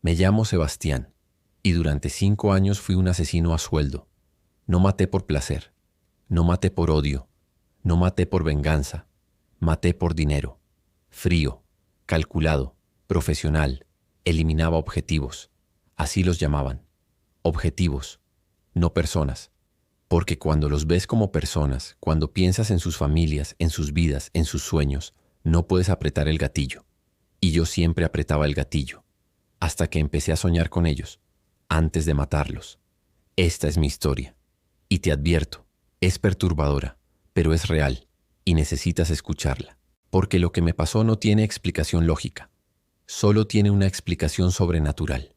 Me llamo Sebastián y durante 5 años fui un asesino a sueldo. No maté por placer, no maté por odio, no maté por venganza, maté por dinero. Frío, calculado, profesional, eliminaba objetivos. Así los llamaban. Objetivos, no personas. Porque cuando los ves como personas, cuando piensas en sus familias, en sus vidas, en sus sueños, no puedes apretar el gatillo. Y yo siempre apretaba el gatillo, hasta que empecé a soñar con ellos, antes de matarlos. Esta es mi historia. Y te advierto, es perturbadora, pero es real, y necesitas escucharla. Porque lo que me pasó no tiene explicación lógica, solo tiene una explicación sobrenatural.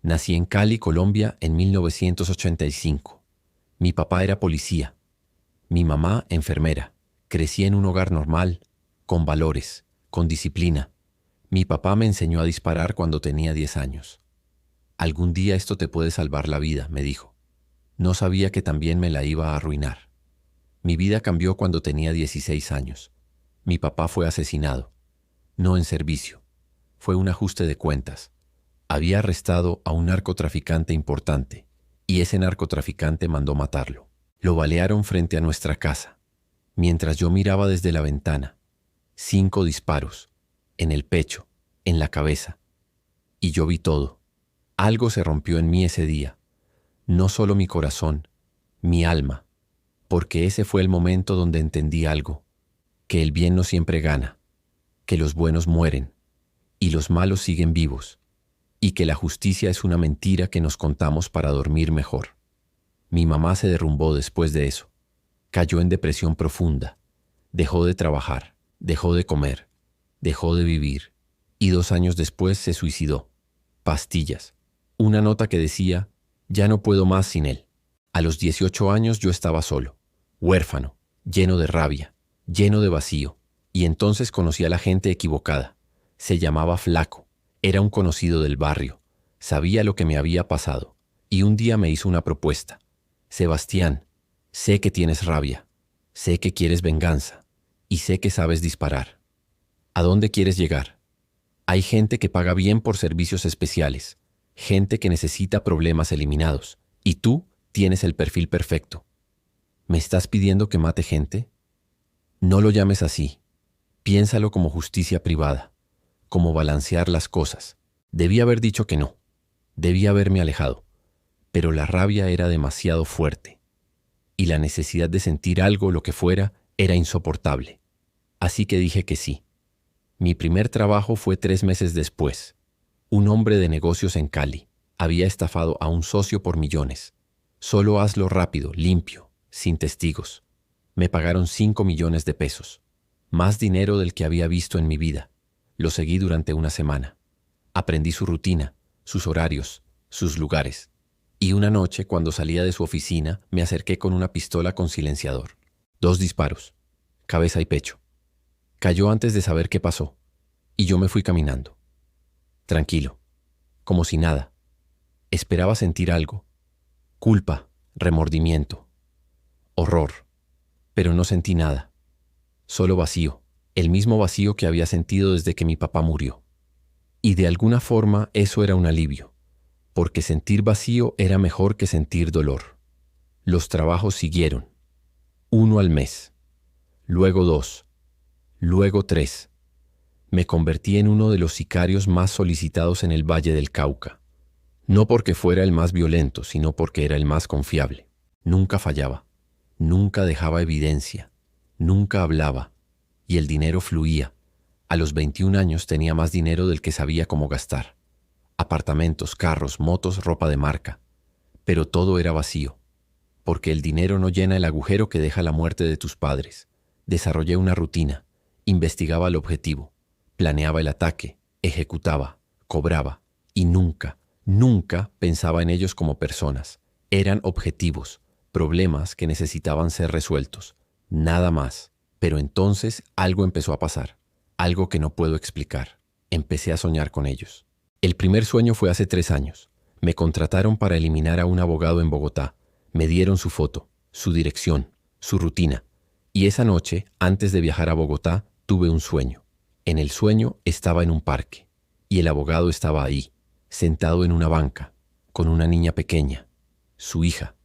Nací en Cali, Colombia, en 1985. Mi papá era policía, mi mamá enfermera. Crecí en un hogar normal, con valores, con disciplina. Mi papá me enseñó a disparar cuando tenía 10 años. Algún día esto te puede salvar la vida, me dijo. No sabía que también me la iba a arruinar. Mi vida cambió cuando tenía 16 años. Mi papá fue asesinado. No en servicio. Fue un ajuste de cuentas. Había arrestado a un narcotraficante importante, y ese narcotraficante mandó matarlo. Lo balearon frente a nuestra casa, mientras yo miraba desde la ventana. 5 disparos, en el pecho, en la cabeza. Y yo vi todo. Algo se rompió en mí ese día. No solo mi corazón, mi alma, porque ese fue el momento donde entendí algo, que el bien no siempre gana, que los buenos mueren y los malos siguen vivos, y que la justicia es una mentira que nos contamos para dormir mejor. Mi mamá se derrumbó después de eso. Cayó en depresión profunda. Dejó de trabajar, dejó de comer, dejó de vivir, y 2 años después se suicidó. Pastillas. Una nota que decía: ya no puedo más sin él. A los 18 años yo estaba solo, huérfano, lleno de rabia, lleno de vacío, y entonces conocí a la gente equivocada. Se llamaba Flaco, era un conocido del barrio, sabía lo que me había pasado, y un día me hizo una propuesta. Sebastián, sé que tienes rabia, sé que quieres venganza, y sé que sabes disparar. ¿A dónde quieres llegar? Hay gente que paga bien por servicios especiales, gente que necesita problemas eliminados, y tú tienes el perfil perfecto. ¿Me estás pidiendo que mate gente? No lo llames así. Piénsalo como justicia privada, como balancear las cosas. Debí haber dicho que no. Debí haberme alejado. Pero la rabia era demasiado fuerte. Y la necesidad de sentir algo, lo que fuera, era insoportable. Así que dije que sí. Mi primer trabajo fue 3 meses después. Un hombre de negocios en Cali. Había estafado a un socio por millones. Solo hazlo rápido, limpio, sin testigos. Me pagaron 5 millones de pesos. Más dinero del que había visto en mi vida. Lo seguí durante una semana. Aprendí su rutina, sus horarios, sus lugares. Y una noche, cuando salía de su oficina, me acerqué con una pistola con silenciador. 2 disparos, cabeza y pecho. Cayó antes de saber qué pasó, y yo me fui caminando. Tranquilo, como si nada. Esperaba sentir algo. Culpa, remordimiento, horror. Pero no sentí nada. Solo vacío, el mismo vacío que había sentido desde que mi papá murió. Y de alguna forma eso era un alivio, porque sentir vacío era mejor que sentir dolor. Los trabajos siguieron. 1 al mes, luego 2, luego 3. Me convertí en uno de los sicarios más solicitados en el Valle del Cauca. No porque fuera el más violento, sino porque era el más confiable. Nunca fallaba, nunca dejaba evidencia, nunca hablaba, y el dinero fluía. A los 21 años tenía más dinero del que sabía cómo gastar. Apartamentos, carros, motos, ropa de marca. Pero todo era vacío, porque el dinero no llena el agujero que deja la muerte de tus padres. Desarrollé una rutina, investigaba el objetivo, planeaba el ataque, ejecutaba, cobraba, y nunca pensaba en ellos como personas. Eran objetivos, problemas que necesitaban ser resueltos, nada más. Pero entonces algo empezó a pasar, algo que no puedo explicar. Empecé a soñar con ellos. El primer sueño fue hace 3 años. Me contrataron para eliminar a un abogado en Bogotá. Me dieron su foto, su dirección, su rutina. Y esa noche, antes de viajar a Bogotá, tuve un sueño. En el sueño estaba en un parque, y el abogado estaba ahí, sentado en una banca, con una niña pequeña, su hija.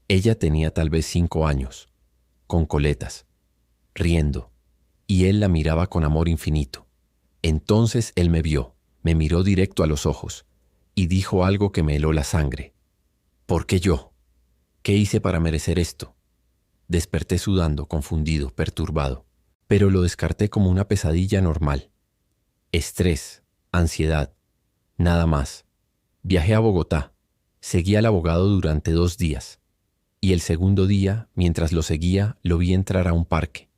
Ella tenía tal vez 5 años, con coletas, riendo, y él la miraba con amor infinito. Entonces él me vio, me miró directo a los ojos, y dijo algo que me heló la sangre. ¿Por qué yo? ¿Qué hice para merecer esto? Desperté sudando, confundido, perturbado, pero lo descarté como una pesadilla normal. Estrés, ansiedad, nada más. Viajé a Bogotá, seguí al abogado durante 2 días, y el segundo día, mientras lo seguía, lo vi entrar a un parque,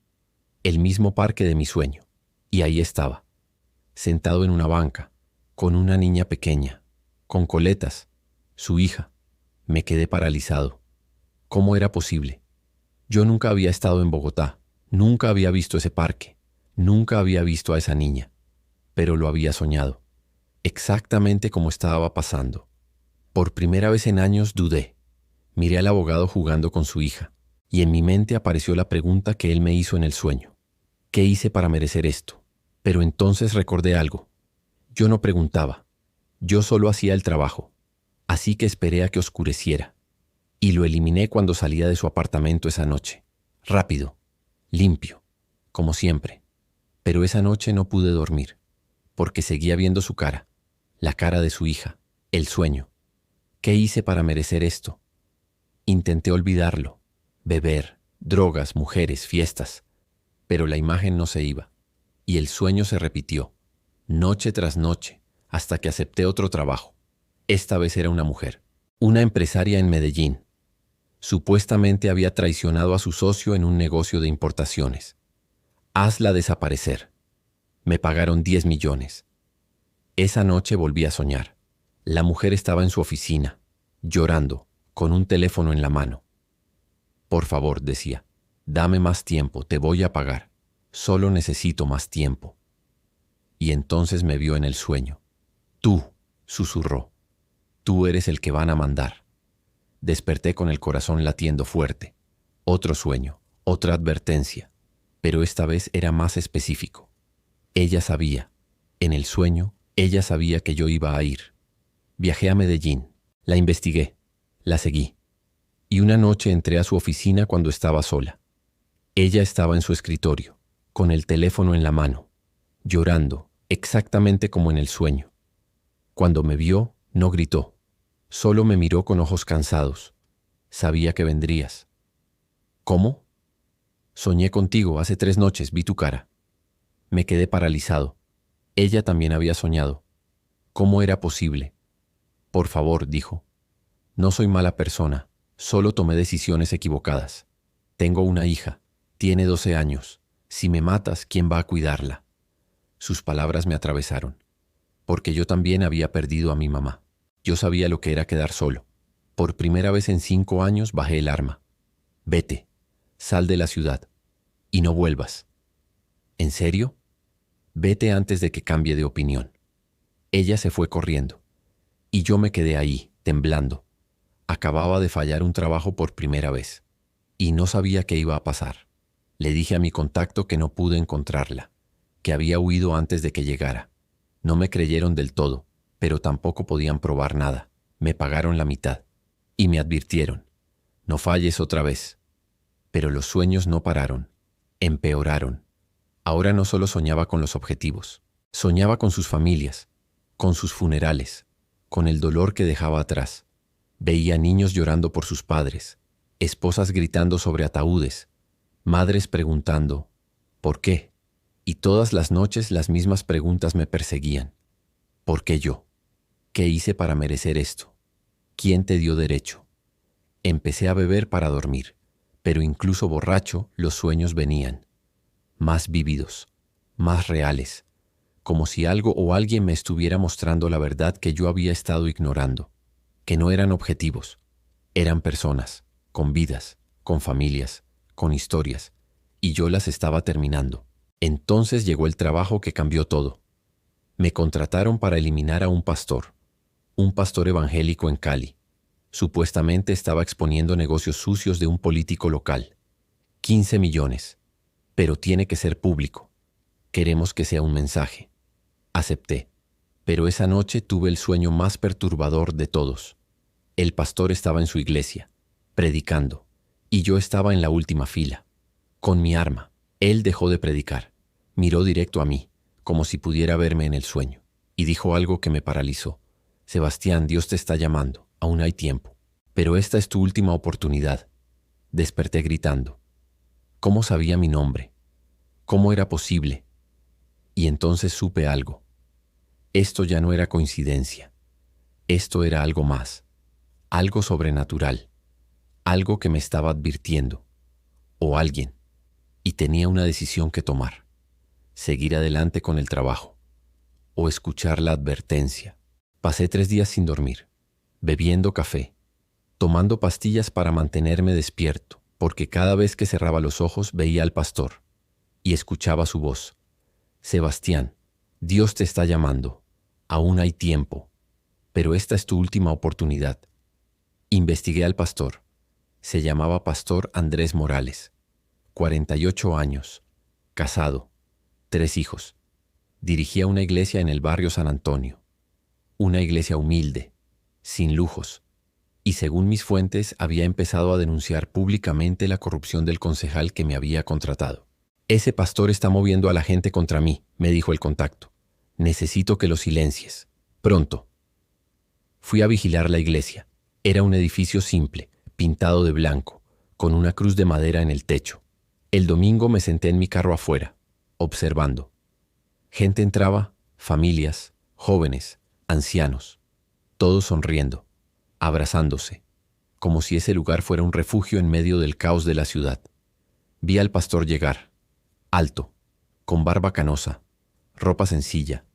el mismo parque de mi sueño, y ahí estaba, sentado en una banca, con una niña pequeña, con coletas, su hija. Me quedé paralizado. ¿Cómo era posible? Yo nunca había estado en Bogotá, nunca había visto ese parque, nunca había visto a esa niña, pero lo había soñado, exactamente como estaba pasando. Por primera vez en años dudé. Miré al abogado jugando con su hija, y en mi mente apareció la pregunta que él me hizo en el sueño. ¿Qué hice para merecer esto? Pero entonces recordé algo. Yo no preguntaba, yo solo hacía el trabajo, así que esperé a que oscureciera, y lo eliminé cuando salía de su apartamento esa noche. Rápido, limpio, como siempre. Pero esa noche no pude dormir, porque seguía viendo su cara, la cara de su hija, el sueño. ¿Qué hice para merecer esto? Intenté olvidarlo, beber, drogas, mujeres, fiestas, pero la imagen no se iba, y el sueño se repitió, noche tras noche, hasta que acepté otro trabajo. Esta vez era una mujer, una empresaria en Medellín. Supuestamente había traicionado a su socio en un negocio de importaciones. Hazla desaparecer. Me pagaron 10 millones. Esa noche volví a soñar. La mujer estaba en su oficina, llorando, con un teléfono en la mano. Por favor, decía, dame más tiempo, te voy a pagar. Solo necesito más tiempo. Y entonces me vio en el sueño. Tú, susurró, tú eres el que van a mandar. Desperté con el corazón latiendo fuerte. Otro sueño, otra advertencia, pero esta vez era más específico. Ella sabía, en el sueño, ella sabía que yo iba a ir. Viajé a Medellín, la investigué, la seguí, y una noche entré a su oficina cuando estaba sola. Ella estaba en su escritorio, con el teléfono en la mano, llorando, exactamente como en el sueño. Cuando me vio, no gritó, solo me miró con ojos cansados. Sabía que vendrías. ¿Cómo? Soñé contigo, hace 3 noches vi tu cara. Me quedé paralizado. Ella también había soñado. ¿Cómo era posible? Por favor, dijo. No soy mala persona, solo tomé decisiones equivocadas. Tengo una hija, tiene 12 años. Si me matas, ¿quién va a cuidarla? Sus palabras me atravesaron, porque yo también había perdido a mi mamá. Yo sabía lo que era quedar solo. Por primera vez en 5 años bajé el arma. Vete, sal de la ciudad, y no vuelvas. ¿En serio? Vete antes de que cambie de opinión. Ella se fue corriendo, y yo me quedé ahí, temblando. Acababa de fallar un trabajo por primera vez, y no sabía qué iba a pasar. Le dije a mi contacto que no pude encontrarla, que había huido antes de que llegara. No me creyeron del todo, pero tampoco podían probar nada. Me pagaron la mitad, y me advirtieron, no falles otra vez. Pero los sueños no pararon, empeoraron. Ahora no solo soñaba con los objetivos, soñaba con sus familias, con sus funerales, con el dolor que dejaba atrás. Veía niños llorando por sus padres, esposas gritando sobre ataúdes, madres preguntando, ¿por qué? Y todas las noches las mismas preguntas me perseguían. ¿Por qué yo? ¿Qué hice para merecer esto? ¿Quién te dio derecho? Empecé a beber para dormir, pero incluso borracho los sueños venían. Más vívidos, más reales, como si algo o alguien me estuviera mostrando la verdad que yo había estado ignorando, que no eran objetivos, eran personas, con vidas, con familias, con historias, y yo las estaba terminando. Entonces llegó el trabajo que cambió todo. Me contrataron para eliminar a un pastor evangélico en Cali. Supuestamente estaba exponiendo negocios sucios de un político local. 15 millones. Pero tiene que ser público. Queremos que sea un mensaje. Acepté. Pero esa noche tuve el sueño más perturbador de todos. El pastor estaba en su iglesia, predicando, y yo estaba en la última fila, con mi arma. Él dejó de predicar, miró directo a mí, como si pudiera verme en el sueño, y dijo algo que me paralizó. Sebastián, Dios te está llamando, aún hay tiempo, pero esta es tu última oportunidad. Desperté gritando. ¿Cómo sabía mi nombre? ¿Cómo era posible? Y entonces supe algo. Esto ya no era coincidencia. Esto era algo más, algo sobrenatural, algo que me estaba advirtiendo, o alguien, y tenía una decisión que tomar: seguir adelante con el trabajo, o escuchar la advertencia. Pasé 3 días sin dormir, bebiendo café, tomando pastillas para mantenerme despierto, porque cada vez que cerraba los ojos veía al pastor y escuchaba su voz. Sebastián, Dios te está llamando, aún hay tiempo, pero esta es tu última oportunidad. Investigué al pastor. Se llamaba Pastor Andrés Morales, 48 años, casado, 3 hijos. Dirigía una iglesia en el barrio San Antonio, una iglesia humilde, sin lujos, y según mis fuentes había empezado a denunciar públicamente la corrupción del concejal que me había contratado. Ese pastor está moviendo a la gente contra mí, me dijo el contacto. Necesito que lo silencies. Pronto. Fui a vigilar la iglesia. Era un edificio simple, pintado de blanco, con una cruz de madera en el techo. El domingo me senté en mi carro afuera, observando. Gente entraba, familias, jóvenes, ancianos, todos sonriendo, abrazándose, como si ese lugar fuera un refugio en medio del caos de la ciudad. Vi al pastor llegar, alto, con barba canosa, ropa sencilla.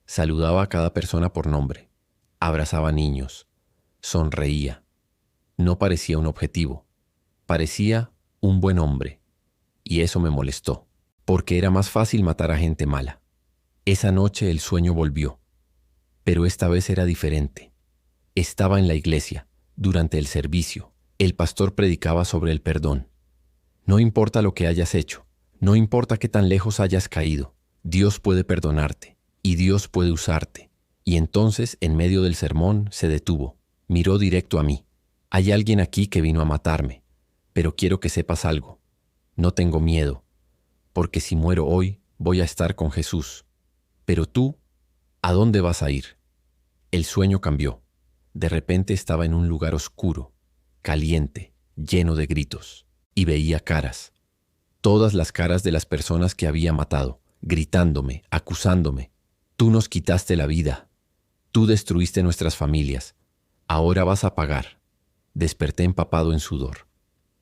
Saludaba a cada persona por nombre, abrazaba niños, sonreía. No parecía un objetivo, parecía un buen hombre, y eso me molestó, porque era más fácil matar a gente mala. Esa noche el sueño volvió, pero esta vez era diferente. Estaba en la iglesia, durante el servicio. El pastor predicaba sobre el perdón. No importa lo que hayas hecho, no importa qué tan lejos hayas caído, Dios puede perdonarte y Dios puede usarte. Y entonces, en medio del sermón, se detuvo, miró directo a mí. Hay alguien aquí que vino a matarme, pero quiero que sepas algo. No tengo miedo, porque si muero hoy, voy a estar con Jesús. Pero tú, ¿a dónde vas a ir? El sueño cambió. De repente estaba en un lugar oscuro, caliente, lleno de gritos, y veía caras. Todas las caras de las personas que había matado, gritándome, acusándome. Tú nos quitaste la vida. Tú destruiste nuestras familias. Ahora vas a pagar. Desperté empapado en sudor,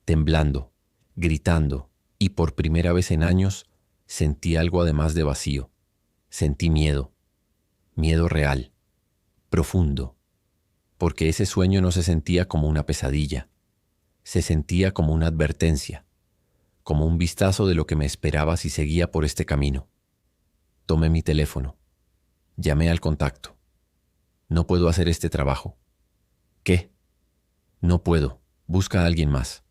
temblando, gritando, y por primera vez en años sentí algo además de vacío. Sentí miedo, miedo real, profundo, porque ese sueño no se sentía como una pesadilla, se sentía como una advertencia, como un vistazo de lo que me esperaba si seguía por este camino. Tomé mi teléfono, llamé al contacto. No puedo hacer este trabajo. ¿Qué? No puedo, busca a alguien más.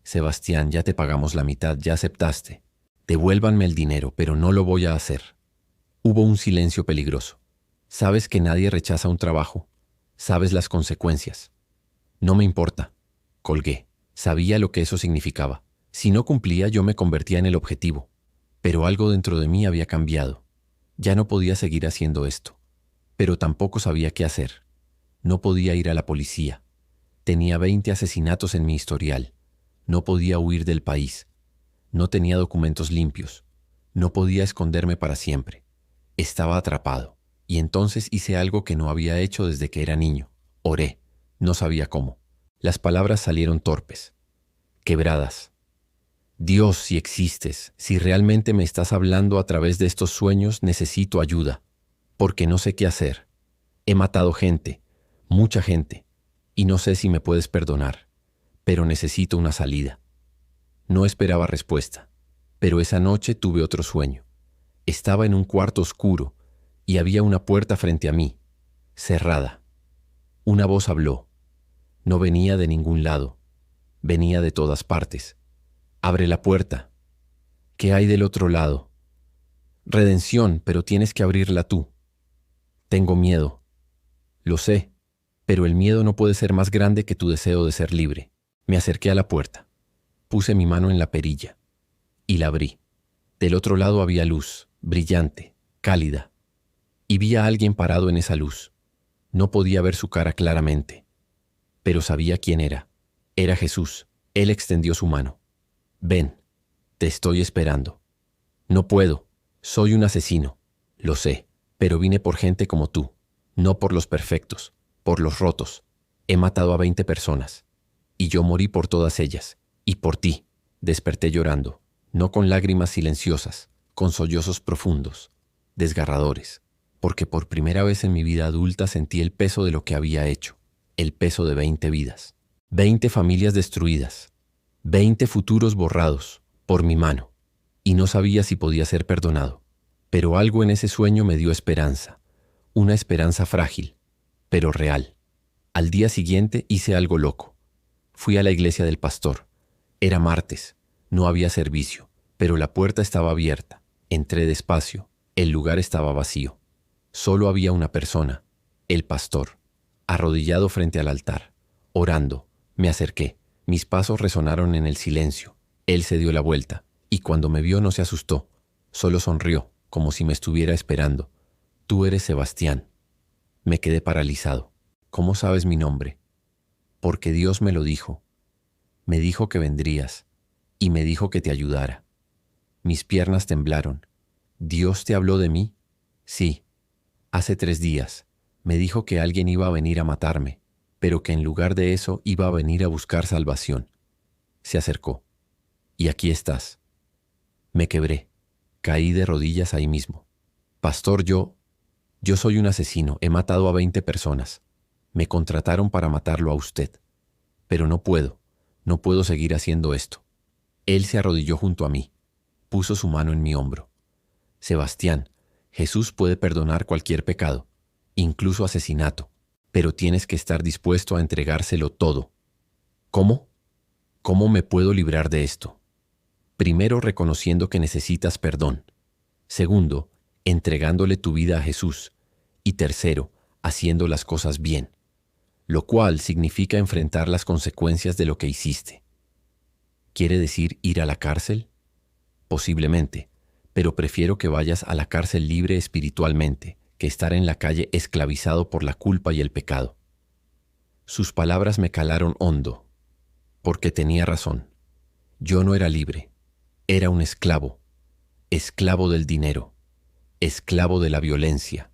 Sebastián, ya te pagamos la mitad, ya aceptaste. Devuélvanme el dinero, pero no lo voy a hacer. Hubo un silencio peligroso. Sabes que nadie rechaza un trabajo. Sabes las consecuencias. No me importa. Colgué. Sabía lo que eso significaba. Si no cumplía, yo me convertía en el objetivo. Pero algo dentro de mí había cambiado. Ya no podía seguir haciendo esto. Pero tampoco sabía qué hacer. No podía ir a la policía. Tenía 20 asesinatos en mi historial. No podía huir del país. No tenía documentos limpios. No podía esconderme para siempre. Estaba atrapado. Y entonces hice algo que no había hecho desde que era niño. Oré. No sabía cómo. Las palabras salieron torpes, quebradas. Dios, si existes, si realmente me estás hablando a través de estos sueños, necesito ayuda, porque no sé qué hacer. He matado gente, mucha gente, y no sé si me puedes perdonar, pero necesito una salida. No esperaba respuesta, pero esa noche tuve otro sueño. Estaba en un cuarto oscuro y había una puerta frente a mí, cerrada. Una voz habló. No venía de ningún lado, venía de todas partes. Abre la puerta. ¿Qué hay del otro lado? Redención, pero tienes que abrirla tú. Tengo miedo. Lo sé, pero el miedo no puede ser más grande que tu deseo de ser libre. Me acerqué a la puerta. Puse mi mano en la perilla y la abrí. Del otro lado había luz, brillante, cálida, y vi a alguien parado en esa luz. No podía ver su cara claramente, pero sabía quién era. Era Jesús. Él extendió su mano. Ven, te estoy esperando. No puedo, soy un asesino. Lo sé, pero vine por gente como tú, no por los perfectos, por los rotos. He matado a 20 personas, y yo morí por todas ellas, y por ti. Desperté llorando, no con lágrimas silenciosas, con sollozos profundos, desgarradores, porque por primera vez en mi vida adulta sentí el peso de lo que había hecho, el peso de 20 vidas, 20 familias destruidas, 20 futuros borrados por mi mano, y no sabía si podía ser perdonado. Pero algo en ese sueño me dio esperanza, una esperanza frágil, pero real. Al día siguiente hice algo loco. Fui a la iglesia del pastor. Era martes, no había servicio, pero la puerta estaba abierta. Entré despacio, el lugar estaba vacío. Solo había una persona, el pastor, arrodillado frente al altar, orando. Me acerqué, mis pasos resonaron en el silencio. Él se dio la vuelta, y cuando me vio no se asustó, solo sonrió, como si me estuviera esperando. Tú eres Sebastián. Me quedé paralizado. ¿Cómo sabes mi nombre? Porque Dios me lo dijo. Me dijo que vendrías, y me dijo que te ayudara. Mis piernas temblaron. ¿Dios te habló de mí? Sí. Hace 3 días. Me dijo que alguien iba a venir a matarme, pero que en lugar de eso iba a venir a buscar salvación. Se acercó. Y aquí estás. Me quebré. Caí de rodillas ahí mismo. Pastor, yo soy un asesino. He matado a 20 personas. Me contrataron para matarlo a usted. Pero no puedo seguir haciendo esto. Él se arrodilló junto a mí. Puso su mano en mi hombro. Sebastián, Jesús puede perdonar cualquier pecado, incluso asesinato, pero tienes que estar dispuesto a entregárselo todo. ¿Cómo? ¿Cómo me puedo librar de esto? Primero, reconociendo que necesitas perdón. Segundo, entregándole tu vida a Jesús. Y tercero, haciendo las cosas bien, lo cual significa enfrentar las consecuencias de lo que hiciste. ¿Quiere decir ir a la cárcel? Posiblemente, pero prefiero que vayas a la cárcel libre espiritualmente que estar en la calle esclavizado por la culpa y el pecado. Sus palabras me calaron hondo, porque tenía razón. Yo no era libre, era un esclavo, esclavo del dinero, esclavo de la violencia,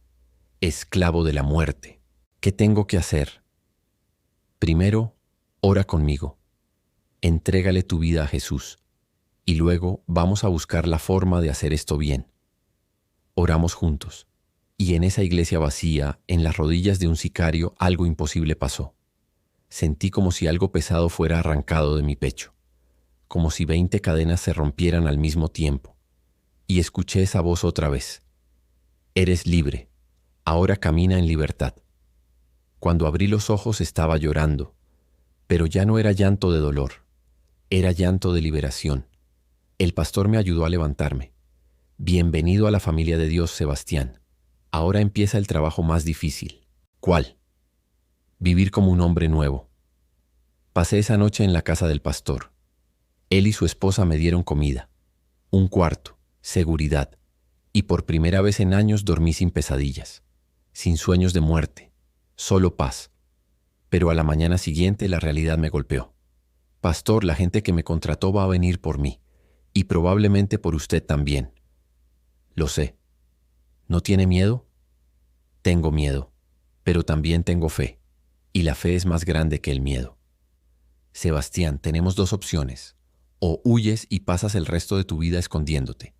esclavo de la muerte. ¿Qué tengo que hacer? Primero, ora conmigo. Entrégale tu vida a Jesús y luego vamos a buscar la forma de hacer esto bien. Oramos juntos y en esa iglesia vacía, en las rodillas de un sicario, algo imposible pasó. Sentí como si algo pesado fuera arrancado de mi pecho, como si 20 cadenas se rompieran al mismo tiempo, y escuché esa voz otra vez. Eres libre, ahora camina en libertad. Cuando abrí los ojos estaba llorando, pero ya no era llanto de dolor, era llanto de liberación. El pastor me ayudó a levantarme. Bienvenido a la familia de Dios, Sebastián. Ahora empieza el trabajo más difícil. ¿Cuál? Vivir como un hombre nuevo. Pasé esa noche en la casa del pastor. Él y su esposa me dieron comida, un cuarto, seguridad, y por primera vez en años dormí sin pesadillas, sin sueños de muerte, solo paz. Pero a la mañana siguiente la realidad me golpeó. Pastor, la gente que me contrató va a venir por mí, y probablemente por usted también. Lo sé. ¿No tiene miedo? Tengo miedo, pero también tengo fe, y la fe es más grande que el miedo. Sebastián, tenemos 2 opciones. O huyes y pasas el resto de tu vida escondiéndote,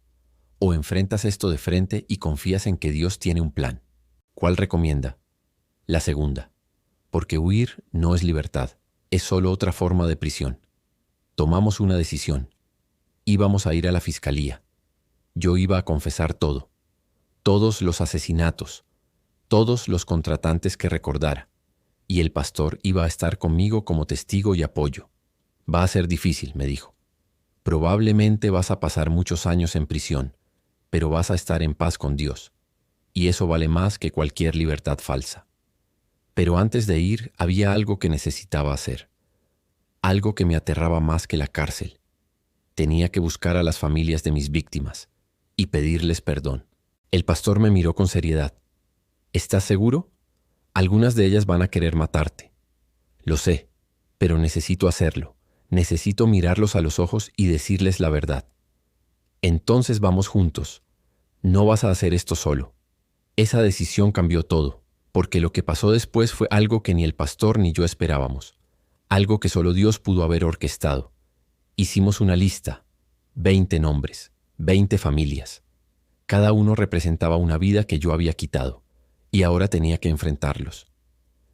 o enfrentas esto de frente y confías en que Dios tiene un plan. ¿Cuál recomienda? La segunda, porque huir no es libertad, es solo otra forma de prisión. Tomamos una decisión. Íbamos a ir a la fiscalía. Yo iba a confesar todo, todos los asesinatos, todos los contratantes que recordara, y el pastor iba a estar conmigo como testigo y apoyo. Va a ser difícil, me dijo. Probablemente vas a pasar muchos años en prisión, pero vas a estar en paz con Dios. y eso vale más que cualquier libertad falsa. Pero antes de ir había algo que necesitaba hacer, algo que me aterraba más que la cárcel. Tenía que buscar a las familias de mis víctimas y pedirles perdón. El pastor me miró con seriedad. ¿Estás seguro? Algunas de ellas van a querer matarte. Lo sé, pero necesito hacerlo. Necesito mirarlos a los ojos y decirles la verdad. Entonces vamos juntos. No vas a hacer esto solo. Esa decisión cambió todo, porque lo que pasó después fue algo que ni el pastor ni yo esperábamos, algo que solo Dios pudo haber orquestado. Hicimos una lista, 20 nombres, 20 familias. Cada uno representaba una vida que yo había quitado, y ahora tenía que enfrentarlos.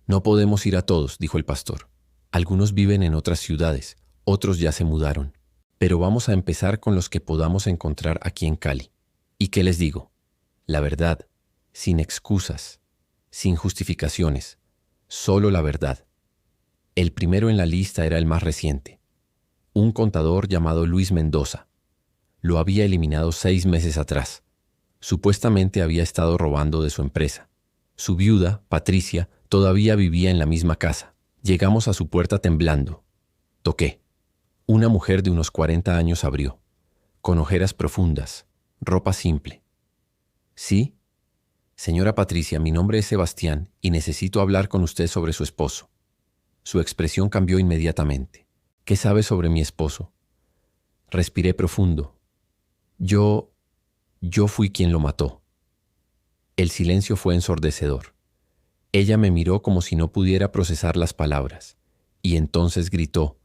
No podemos ir a todos, dijo el pastor. Algunos viven en otras ciudades, otros ya se mudaron. Pero vamos a empezar con los que podamos encontrar aquí en Cali. ¿Y qué les digo? La verdad, sin excusas, sin justificaciones, solo la verdad. El primero en la lista era el más reciente, un contador llamado Luis Mendoza. Lo había eliminado 6 meses atrás. Supuestamente había estado robando de su empresa. Su viuda, Patricia, todavía vivía en la misma casa. Llegamos a su puerta temblando. Toqué. Una mujer de unos 40 años abrió, con ojeras profundas, ropa simple. ¿Sí? Señora Patricia, mi nombre es Sebastián y necesito hablar con usted sobre su esposo. Su expresión cambió inmediatamente. ¿Qué sabe sobre mi esposo? Respiré profundo. Yo fui quien lo mató. El silencio fue ensordecedor. Ella me miró como si no pudiera procesar las palabras, y entonces gritó: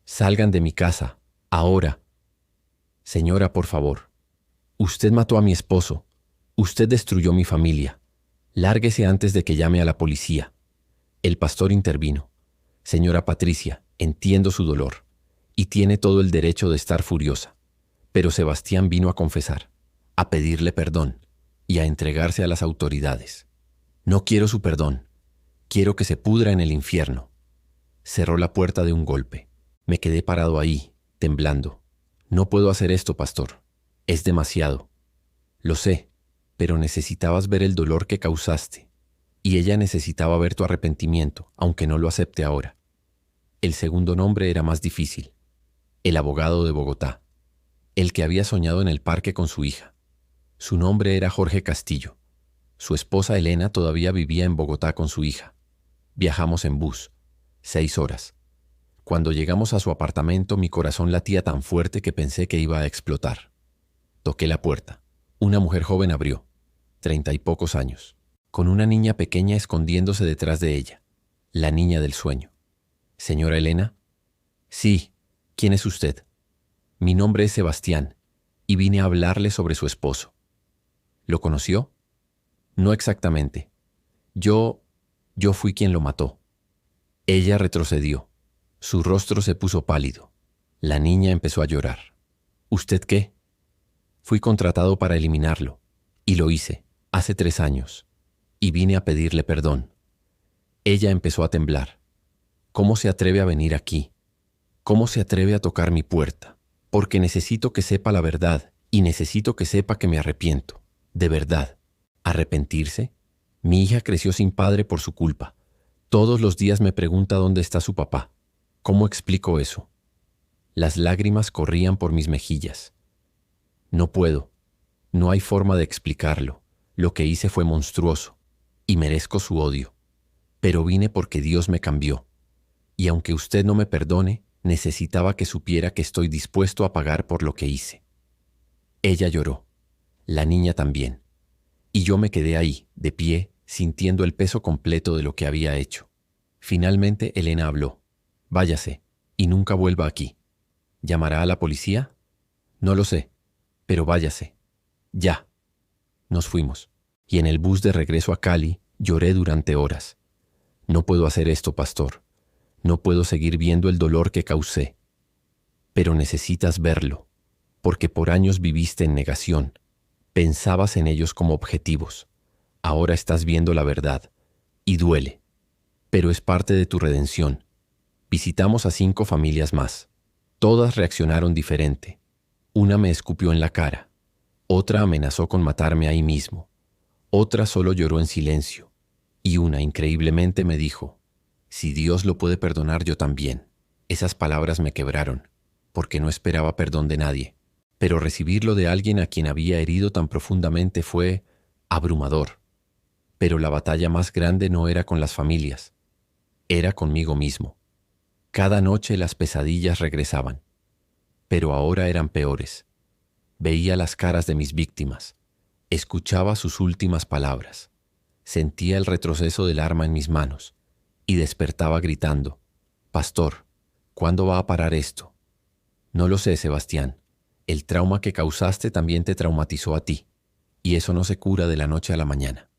«Salgan de mi casa, ahora». Señora, por favor. Usted mató a mi esposo. Usted destruyó mi familia. Lárguese antes de que llame a la policía. El pastor intervino. Señora Patricia, entiendo su dolor, y tiene todo el derecho de estar furiosa. Pero Sebastián vino a confesar, a pedirle perdón y a entregarse a las autoridades. No quiero su perdón. Quiero que se pudra en el infierno. Cerró la puerta de un golpe. Me quedé parado ahí, temblando. No puedo hacer esto, pastor. Es demasiado. Lo sé, pero necesitabas ver el dolor que causaste. Y ella necesitaba ver tu arrepentimiento, aunque no lo acepte ahora. El segundo nombre era más difícil. El abogado de Bogotá. El que había soñado en el parque con su hija. Su nombre era Jorge Castillo. Su esposa Elena todavía vivía en Bogotá con su hija. Viajamos en bus. 6 horas. Cuando llegamos a su apartamento, mi corazón latía tan fuerte que pensé que iba a explotar. Toqué la puerta. Una mujer joven abrió, 30 y pocos años, con una niña pequeña escondiéndose detrás de ella. La niña del sueño. «¿Señora Elena?» «Sí. ¿Quién es usted?» «Mi nombre es Sebastián, y vine a hablarle sobre su esposo». «¿Lo conoció?» «No exactamente. Yo fui quien lo mató». Ella retrocedió. Su rostro se puso pálido. La niña empezó a llorar. «¿Usted qué?» «Fui contratado para eliminarlo, y lo hice, hace 3 años, y vine a pedirle perdón». Ella empezó a temblar. «¿Cómo se atreve a venir aquí? ¿Cómo se atreve a tocar mi puerta? Porque necesito que sepa la verdad, y necesito que sepa que me arrepiento. De verdad». ¿Arrepentirse? Mi hija creció sin padre por su culpa. Todos los días me pregunta dónde está su papá. ¿Cómo explico eso? Las lágrimas corrían por mis mejillas. No puedo. No hay forma de explicarlo. Lo que hice fue monstruoso, y merezco su odio. Pero vine porque Dios me cambió. Y aunque usted no me perdone, necesitaba que supiera que estoy dispuesto a pagar por lo que hice. Ella lloró. La niña también. Y yo me quedé ahí, de pie, sintiendo el peso completo de lo que había hecho. Finalmente Elena habló. «Váyase, y nunca vuelva aquí». «¿Llamará a la policía?» «No lo sé, pero váyase. Ya». Nos fuimos, y en el bus de regreso a Cali lloré durante horas. No puedo hacer esto, pastor. No puedo seguir viendo el dolor que causé. Pero necesitas verlo, porque por años viviste en negación. Pensabas en ellos como objetivos. Ahora estás viendo la verdad, y duele. Pero es parte de tu redención. Visitamos a 5 familias más. Todas reaccionaron diferente. Una me escupió en la cara. Otra amenazó con matarme ahí mismo. Otra solo lloró en silencio, y una, increíblemente, me dijo, si Dios lo puede perdonar, yo también. Esas palabras me quebraron, porque no esperaba perdón de nadie, pero recibirlo de alguien a quien había herido tan profundamente fue abrumador. Pero la batalla más grande no era con las familias, era conmigo mismo. Cada noche las pesadillas regresaban, pero ahora eran peores. Veía las caras de mis víctimas, escuchaba sus últimas palabras, sentía el retroceso del arma en mis manos y despertaba gritando, «Pastor, ¿cuándo va a parar esto?» No lo sé, Sebastián. El trauma que causaste también te traumatizó a ti, y eso no se cura de la noche a la mañana.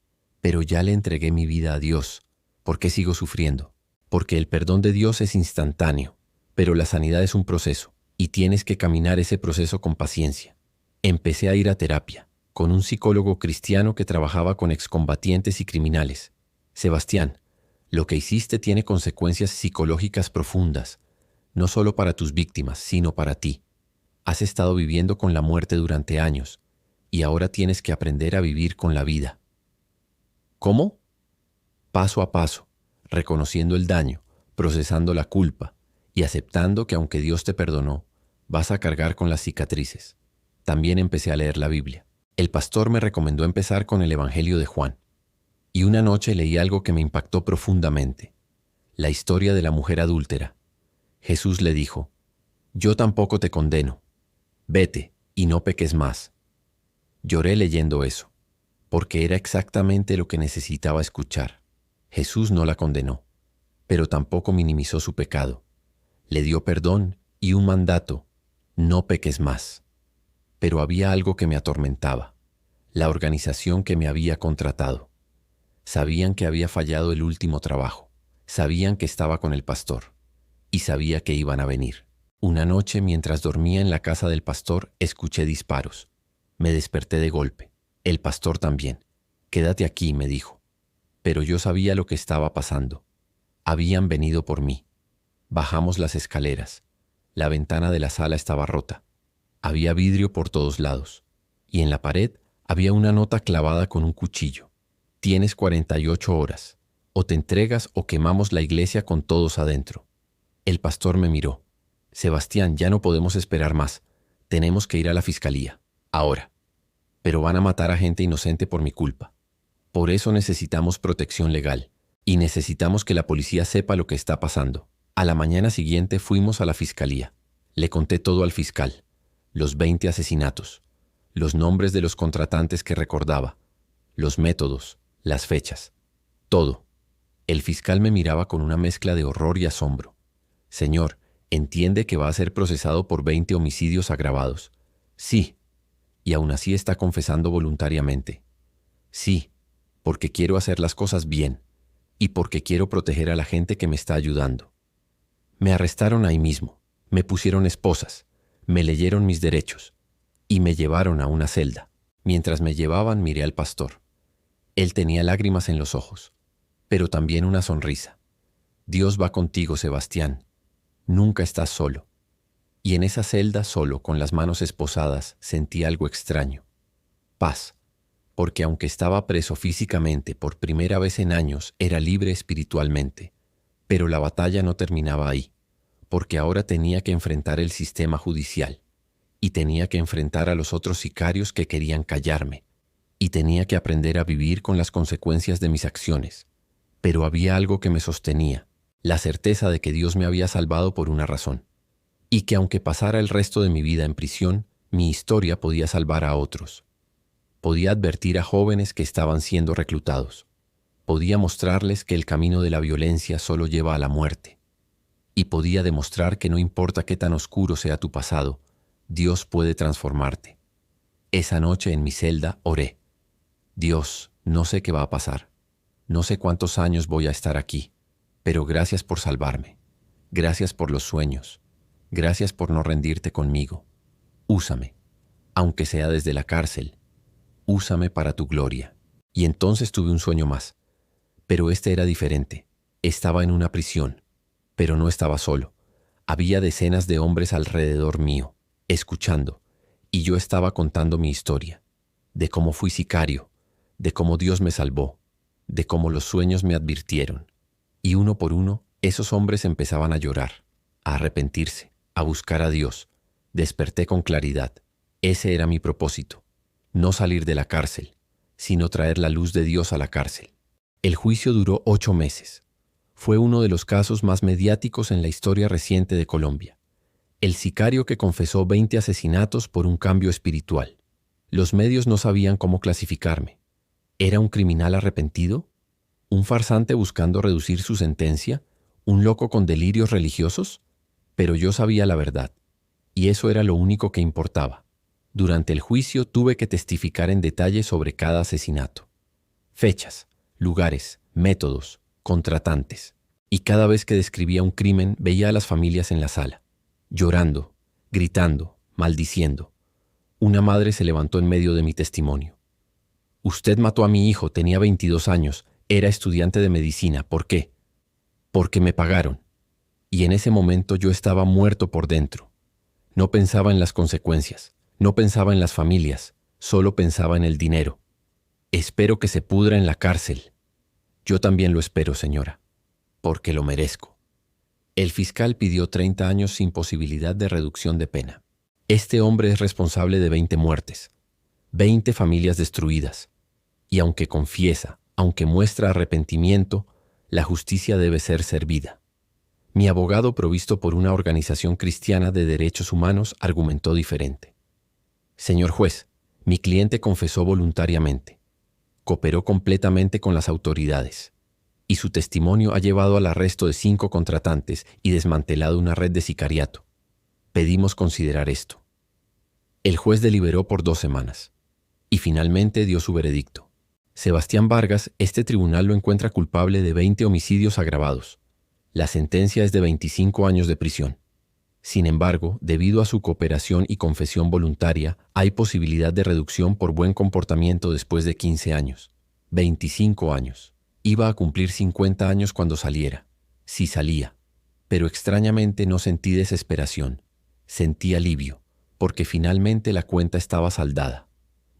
Pero ya le entregué mi vida a Dios. ¿Por qué sigo sufriendo? Porque el perdón de Dios es instantáneo, pero la sanidad es un proceso, y tienes que caminar ese proceso con paciencia. Empecé a ir a terapia, con un psicólogo cristiano que trabajaba con excombatientes y criminales. Sebastián, lo que hiciste tiene consecuencias psicológicas profundas, no solo para tus víctimas, sino para ti. Has estado viviendo con la muerte durante años, y ahora tienes que aprender a vivir con la vida. ¿Cómo? Paso a paso, reconociendo el daño, procesando la culpa y aceptando que aunque Dios te perdonó, vas a cargar con las cicatrices. También empecé a leer la Biblia. El pastor me recomendó empezar con el Evangelio de Juan. Y una noche leí algo que me impactó profundamente. La historia de la mujer adúltera. Jesús le dijo, «Yo tampoco te condeno. Vete y no peques más». Lloré leyendo eso, porque era exactamente lo que necesitaba escuchar. Jesús no la condenó, pero tampoco minimizó su pecado. Le dio perdón y un mandato, «No peques más». Pero había algo que me atormentaba, la organización que me había contratado. Sabían que había fallado el último trabajo, sabían que estaba con el pastor, y sabía que iban a venir. Una noche, mientras dormía en la casa del pastor, escuché disparos. Me desperté de golpe. El pastor también. «Quédate aquí», me dijo. Pero yo sabía lo que estaba pasando. Habían venido por mí. Bajamos las escaleras. La ventana de la sala estaba rota. Había vidrio por todos lados. Y en la pared había una nota clavada con un cuchillo. «Tienes 48 horas. O te entregas o quemamos la iglesia con todos adentro». El pastor me miró. «Sebastián, ya no podemos esperar más. Tenemos que ir a la fiscalía. Ahora. Pero van a matar a gente inocente por mi culpa. Por eso necesitamos protección legal. Y necesitamos que la policía sepa lo que está pasando». A la mañana siguiente fuimos a la fiscalía. Le conté todo al fiscal. Los 20 asesinatos. Los nombres de los contratantes que recordaba. Los métodos. Las fechas. Todo. El fiscal me miraba con una mezcla de horror y asombro. «Señor, entiende que va a ser procesado por 20 homicidios agravados». «Sí». «Y aún así está confesando voluntariamente». «Sí, porque quiero hacer las cosas bien y porque quiero proteger a la gente que me está ayudando». Me arrestaron ahí mismo, me pusieron esposas, me leyeron mis derechos y me llevaron a una celda. Mientras me llevaban miré al pastor. Él tenía lágrimas en los ojos, pero también una sonrisa. «Dios va contigo, Sebastián. Nunca estás solo». Y en esa celda, solo, con las manos esposadas, sentí algo extraño. Paz, porque aunque estaba preso físicamente por primera vez en años, era libre espiritualmente. Pero la batalla no terminaba ahí, porque ahora tenía que enfrentar el sistema judicial, y tenía que enfrentar a los otros sicarios que querían callarme, y tenía que aprender a vivir con las consecuencias de mis acciones. Pero había algo que me sostenía, la certeza de que Dios me había salvado por una razón, y que aunque pasara el resto de mi vida en prisión, mi historia podía salvar a otros. Podía advertir a jóvenes que estaban siendo reclutados. Podía mostrarles que el camino de la violencia solo lleva a la muerte. Y podía demostrar que no importa qué tan oscuro sea tu pasado, Dios puede transformarte. Esa noche en mi celda oré. «Dios, no sé qué va a pasar. No sé cuántos años voy a estar aquí, pero gracias por salvarme. Gracias por los sueños. Gracias por no rendirte conmigo. Úsame, aunque sea desde la cárcel. Úsame para tu gloria». Y entonces tuve un sueño más. Pero este era diferente. Estaba en una prisión, pero no estaba solo. Había decenas de hombres alrededor mío, escuchando, y yo estaba contando mi historia, de cómo fui sicario, de cómo Dios me salvó, de cómo los sueños me advirtieron. Y uno por uno, esos hombres empezaban a llorar, a arrepentirse, a buscar a Dios. Desperté con claridad. Ese era mi propósito. No salir de la cárcel, sino traer la luz de Dios a la cárcel. El juicio duró 8 meses. Fue uno de los casos más mediáticos en la historia reciente de Colombia. El sicario que confesó 20 asesinatos por un cambio espiritual. Los medios no sabían cómo clasificarme. ¿Era un criminal arrepentido? ¿Un farsante buscando reducir su sentencia? ¿Un loco con delirios religiosos? Pero yo sabía la verdad, y eso era lo único que importaba. Durante el juicio tuve que testificar en detalle sobre cada asesinato. Fechas, lugares, métodos, contratantes. Y cada vez que describía un crimen veía a las familias en la sala, llorando, gritando, maldiciendo. Una madre se levantó en medio de mi testimonio. Usted mató a mi hijo, tenía 22 años, era estudiante de medicina. ¿Por qué? Porque me pagaron. Y en ese momento yo estaba muerto por dentro. No pensaba en las consecuencias, no pensaba en las familias, solo pensaba en el dinero. Espero que se pudra en la cárcel. Yo también lo espero, señora, porque lo merezco. El fiscal pidió 30 años sin posibilidad de reducción de pena. Este hombre es responsable de 20 muertes, 20 familias destruidas. Y aunque confiesa, aunque muestra arrepentimiento, la justicia debe ser servida. Mi abogado, provisto por una organización cristiana de derechos humanos, argumentó diferente. Señor juez, mi cliente confesó voluntariamente, cooperó completamente con las autoridades, y su testimonio ha llevado al arresto de 5 contratantes y desmantelado una red de sicariato. Pedimos considerar esto. El juez deliberó por 2 semanas, y finalmente dio su veredicto. Sebastián Vargas, este tribunal lo encuentra culpable de 20 homicidios agravados. La sentencia es de 25 años de prisión. Sin embargo, debido a su cooperación y confesión voluntaria, hay posibilidad de reducción por buen comportamiento después de 15 años. 25 años. Iba a cumplir 50 años cuando saliera. Sí salía. Pero extrañamente no sentí desesperación. Sentí alivio, porque finalmente la cuenta estaba saldada.